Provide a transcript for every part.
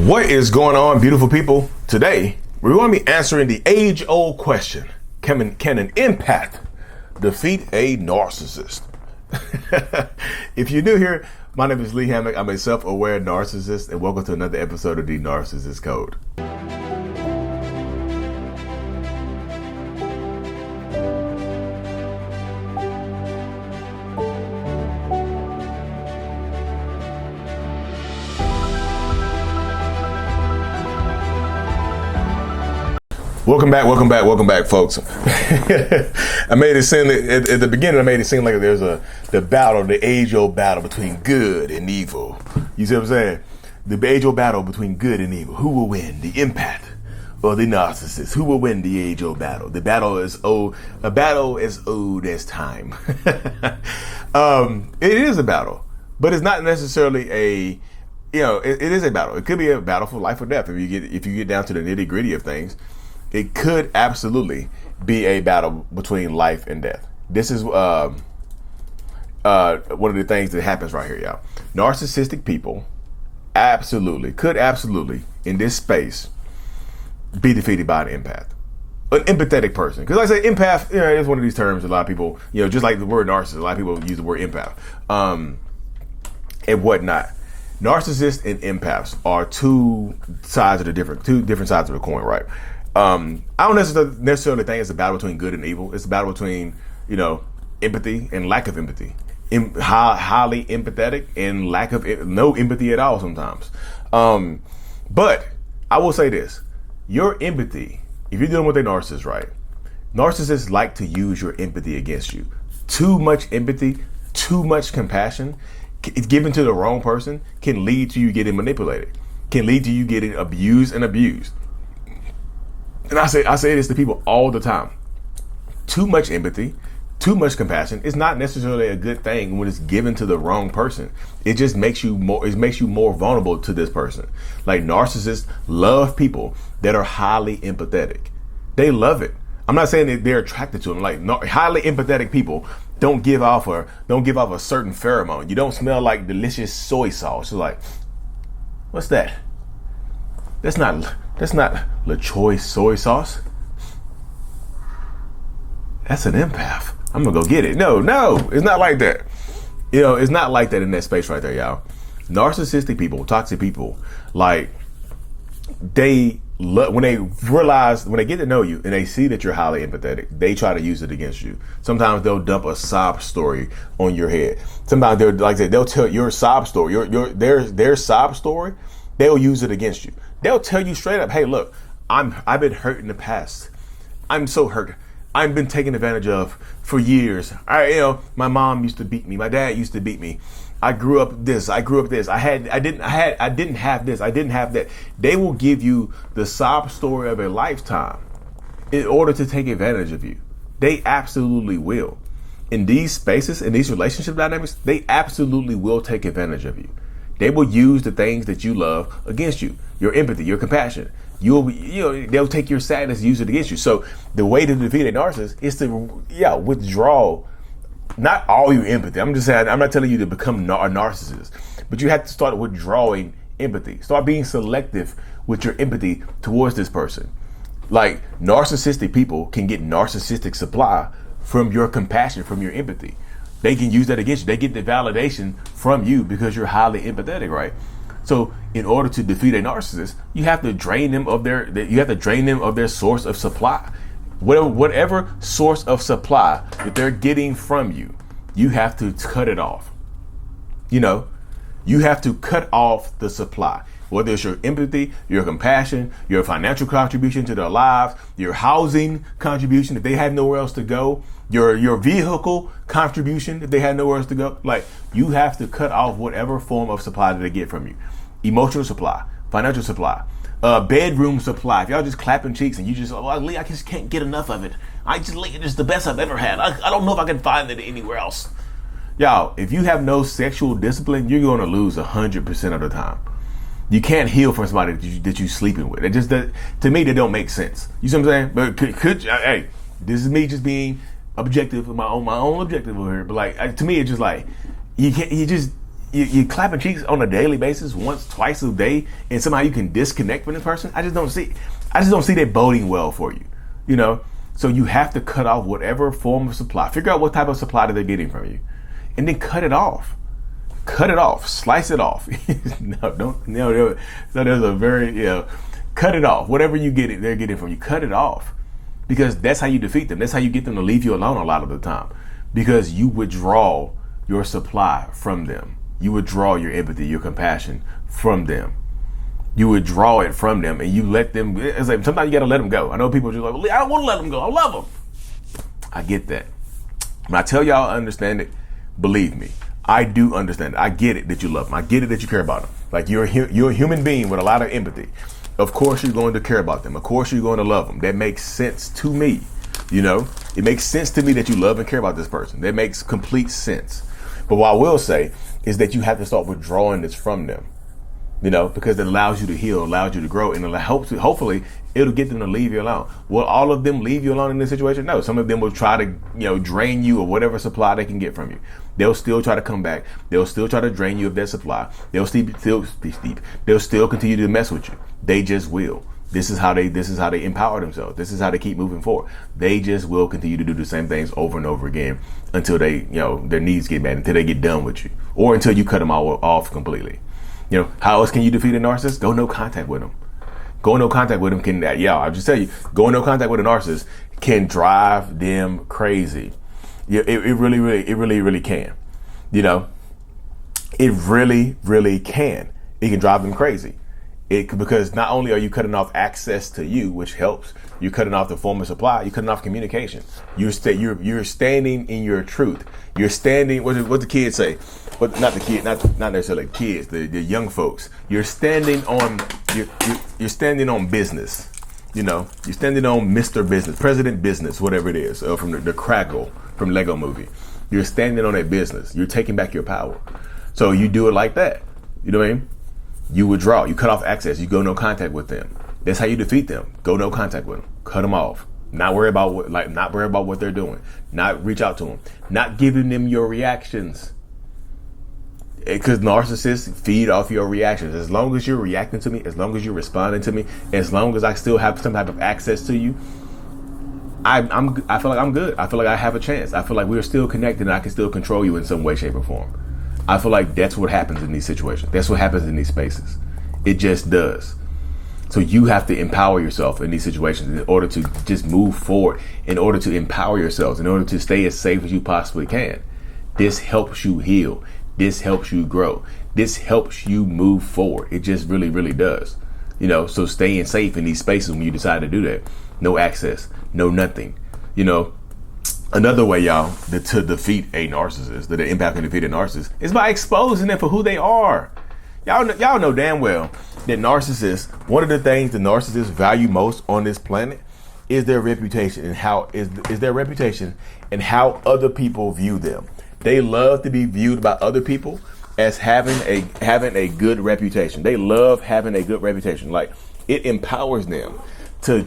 What is going on, beautiful people? Today, we're going to be answering the age-old question. Can an empath defeat a narcissist? If you're new here, my name is Lee Hammock. I'm a self-aware narcissist, and welcome to another episode of the Narcissist Code. Welcome back, folks. I made it seem at the beginning. I made it seem like there's the age-old battle between good and evil. You see what I'm saying? The age-old battle between good and evil. Who will win, the empath or the narcissist? Who will win the age-old battle? The battle is old. A battle as old as time. It is a battle, but it's not necessarily a. It is a battle. It could be a battle for life or death if you get down to the nitty-gritty of things. It could absolutely be a battle between life and death. This is one of the things that happens right here, y'all. Narcissistic people could absolutely, in this space, be defeated by an empath. An empathetic person. Because like I say, empath, is one of these terms a lot of people, just like the word narcissist, a lot of people use the word empath. And whatnot. Narcissists and empaths are two different sides of the coin, right? I don't necessarily think it's a battle between good and evil. It's a battle between, empathy and lack of empathy. Highly empathetic and lack of no empathy at all sometimes. But I will say this. Your empathy, if you're dealing with a narcissist, right? Narcissists like to use your empathy against you. Too much empathy, too much compassion, if given to the wrong person, can lead to you getting manipulated, can lead to you getting abused and abused. And I say this to people all the time. Too much empathy, too much compassion is not necessarily a good thing when it's given to the wrong person. It just makes you more vulnerable to this person. Like narcissists love people that are highly empathetic. They love it. I'm not saying that they're attracted to them. Like highly empathetic people don't give off a certain pheromone. You don't smell like delicious soy sauce. It's like, what's that? That's not La Choice soy sauce. That's an empath. I'm gonna go get it. No, it's not like that. It's not like that in that space right there, y'all. Narcissistic people, toxic people, like when they get to know you and they see that you're highly empathetic, they try to use it against you. Sometimes they'll dump a sob story on your head. Sometimes they'll tell your sob story, their sob story. They'll use it against you. They'll tell you straight up, hey, look, I've been hurt in the past. I'm so hurt. I've been taken advantage of for years. My mom used to beat me. My dad used to beat me. I grew up this. I didn't have this. I didn't have that. They will give you the sob story of a lifetime in order to take advantage of you. They absolutely will. In these spaces, in these relationship dynamics, they absolutely will take advantage of you. They will use the things that you love against you. Your empathy, your compassion. They'll take your sadness and use it against you. So the way to defeat a narcissist is to withdraw not all your empathy. I'm just saying, I'm not telling you to become a narcissist, but you have to start withdrawing empathy. Start being selective with your empathy towards this person. Like narcissistic people can get narcissistic supply from your compassion, from your empathy. They can use that against you. They get the validation from you because you're highly empathetic, right? So in order to defeat a narcissist, you have to drain them of their source of supply. Whatever source of supply that they're getting from you, you have to cut it off. You have to cut off the supply. Whether it's your empathy, your compassion, your financial contribution to their lives, your housing contribution if they have nowhere else to go, your vehicle contribution if they had nowhere else to go. Like, you have to cut off whatever form of supply that they get from you. Emotional supply, financial supply, bedroom supply. If y'all just clapping cheeks and you just, Lee, I just can't get enough of it. It's the best I've ever had. I don't know if I can find it anywhere else. Y'all, if you have no sexual discipline, you're going to lose 100% of the time. You can't heal from somebody that you sleeping with. It just to me, that don't make sense. You see what I'm saying? But hey, this is me just being objective, my own objective over here. But like, to me, it's just like you you clapping cheeks on a daily basis, once, twice a day, and somehow you can disconnect from this person. I just don't see that boding well for you. You know, so you have to cut off whatever form of supply. Figure out what type of supply that they're getting from you, and then cut it off. Cut it off. Slice it off. No. So there's a very cut it off. Whatever they're getting from you, cut it off, because that's how you defeat them. That's how you get them to leave you alone a lot of the time, because you withdraw your supply from them. You withdraw your empathy, your compassion from them. You withdraw it from them, and you let them. It's like sometimes you got to let them go. I know people are just like, well, I don't want to let them go. I love them. I get that. When I tell y'all I understand it, believe me, I do understand it. I get it that you love them. I get it that you care about them. Like you're a human being with a lot of empathy. Of course you're going to care about them. Of course you're going to love them. That makes sense to me. You know, it makes sense to me that you love and care about this person. That makes complete sense. But what I will say is that you have to start withdrawing this from them, you know, because it allows you to heal, allows you to grow, and hopefully it'll get them to leave you alone. Will all of them leave you alone in this situation? No. Some of them will try to, drain you of whatever supply they can get from you. They'll still try to come back. They'll still try to drain you of their supply. They'll still continue to mess with you. They just will. This is how they empower themselves. This is how they keep moving forward. They just will continue to do the same things over and over again until they, their needs get bad, until they get done with you, or until you cut them all off completely. How else can you defeat a narcissist? Go no contact with them. Going no contact with them can, I'll just tell you, going no contact with a narcissist can drive them crazy. Yeah, it really can. It really can. It can drive them crazy. Because not only are you cutting off access to you, which helps, you're cutting off the form of supply, you're cutting off communication. You're standing in your truth. You're standing, what the kids say? But not the kid, not necessarily kids, the young folks. You're standing on business. You're standing on Mr. Business, President Business, whatever it is, from the Crackle from Lego Movie. You're standing on that business. You're taking back your power. So you do it like that. You know what I mean? You withdraw. You cut off access. You go no contact with them. That's how you defeat them. Go no contact with them. Cut them off. Not worry about what they're doing. Not reach out to them. Not giving them your reactions. Because narcissists feed off your reactions. As long as you're reacting to me, as long as you're responding to me, as long as I still have some type of access to you, I feel like I'm good. I feel like I have a chance. I feel like we're still connected and I can still control you in some way, shape, or form. I feel like that's what happens in these situations. That's what happens in these spaces. It just does. So you have to empower yourself in these situations in order to just move forward, in order to empower yourselves, in order to stay as safe as you possibly can. This helps you heal. This helps you grow. This helps you move forward. It just really, really does. So staying safe in these spaces when you decide to do that. No access, no nothing. Another way, y'all, to defeat a narcissist, that the empath can defeat a narcissist, is by exposing them for who they are. Y'all know damn well that narcissists, one of the things the narcissists value most on this planet is their reputation and how is their reputation and how other people view them. They love to be viewed by other people as having a good reputation. They love having a good reputation. Like, it empowers them to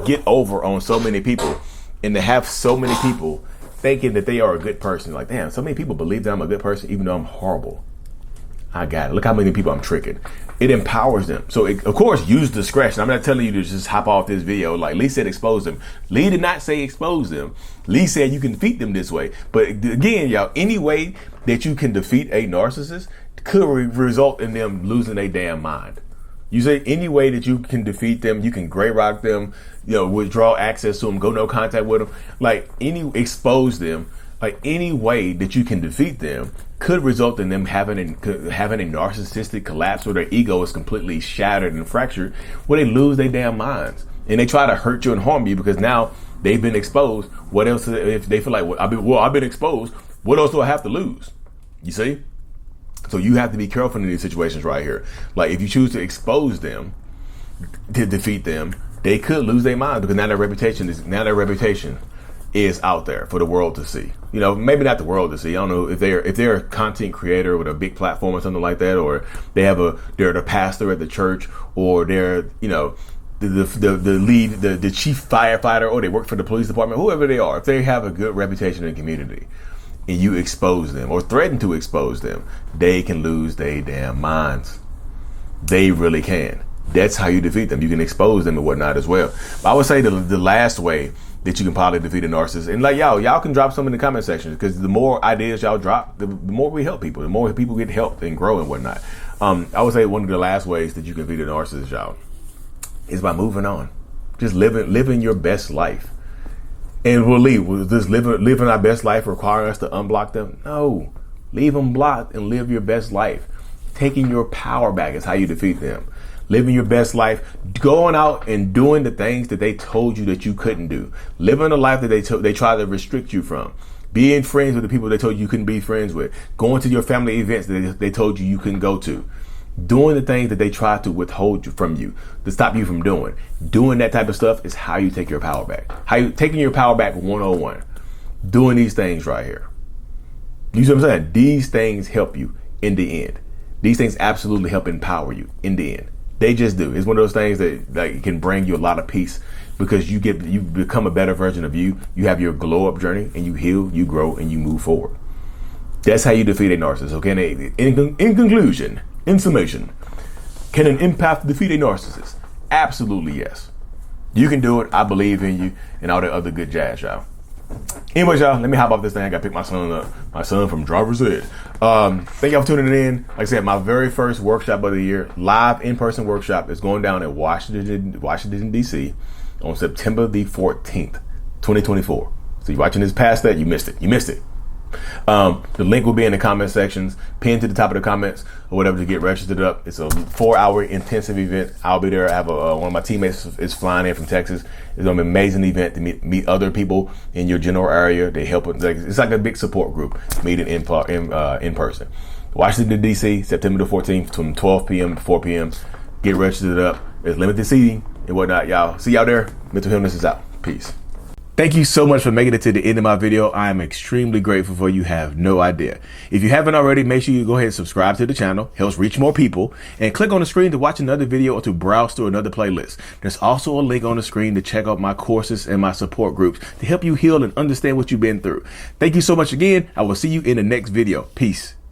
get over on so many people. And to have so many people thinking that they are a good person. Like, damn, so many people believe that I'm a good person, even though I'm horrible. I got it. Look how many people I'm tricking. It empowers them. So, of course, use discretion. I'm not telling you to just hop off this video. Like Lee said, expose them. Lee did not say expose them. Lee said you can defeat them this way. But again, y'all, any way that you can defeat a narcissist could result in them losing their damn mind. You say any way that you can defeat them, you can gray rock them, withdraw access to them, go no contact with them, expose them, like any way that you can defeat them could result in them having a narcissistic collapse where their ego is completely shattered and fractured, where they lose their damn minds and they try to hurt you and harm you because now they've been exposed. What else? If they feel like, I've been exposed, what else do I have to lose? You see? So you have to be careful in these situations right here. Like, if you choose to expose them, to defeat them, they could lose their minds because now their reputation is out there for the world to see. Maybe not the world to see. I don't know if they're a content creator with a big platform or something like that, or they're the pastor at the church, or they're the lead, the chief firefighter, or they work for the police department. Whoever they are, if they have a good reputation in the community, and you expose them or threaten to expose them, they can lose their damn minds. They really can. That's how you defeat them. You can expose them and whatnot as well. But I would say the last way that you can probably defeat a narcissist, and like y'all can drop some in the comment section, because the more ideas y'all drop, the more we help people, the more people get helped and grow and whatnot. I would say one of the last ways that you can defeat a narcissist, y'all, is by moving on. Just living your best life. And we'll leave. Will this living our best life require us to unblock them? No. Leave them blocked and live your best life. Taking your power back is how you defeat them. Living your best life, going out and doing the things that they told you that you couldn't do. Living a life that they try to restrict you from. Being friends with the people they told you couldn't be friends with. Going to your family events that they told you couldn't go to. Doing the things that they tried to withhold from you, to stop you from doing. Doing that type of stuff is how you take your power back. Taking your power back 101. Doing these things right here. You see what I'm saying? These things help you in the end. These things absolutely help empower you in the end. They just do. It's one of those things that can bring you a lot of peace, because you become a better version of you. You have your glow up journey, and you heal, you grow, and you move forward. That's how you defeat a narcissist. Okay. In conclusion, in summation, can an empath defeat a narcissist? Absolutely yes. You can do it. I believe in you, and all that other good jazz, y'all. Anyways, y'all, let me hop off this thing. I gotta pick my son up. My son from driver's ed. Thank y'all for tuning in. Like I said, my very first workshop of the year, live in-person workshop, is going down at Washington, D.C. on September the 14th, 2024. So you're watching this past that, you missed it. The link will be in the comment sections, pinned to the top of the comments or whatever, to get registered up. It's a 4-hour intensive event. I'll be there. I have one of my teammates is flying in from Texas. It's gonna be an amazing event to meet other people in your general area. They help. It's like a big support group meeting in person. Washington, D.C., September the 14th from 12 p.m. to 4 p.m. Get registered up. There's limited seating and whatnot, y'all. See y'all there. Mental Healness is out. Peace. Thank you so much for making it to the end of my video. I am extremely grateful for you. Have no idea. If you haven't already, make sure you go ahead and subscribe to the channel. Helps reach more people. And click on the screen to watch another video or to browse through another playlist. There's also a link on the screen to check out my courses and my support groups to help you heal and understand what you've been through. Thank you so much again. I will see you in the next video. Peace.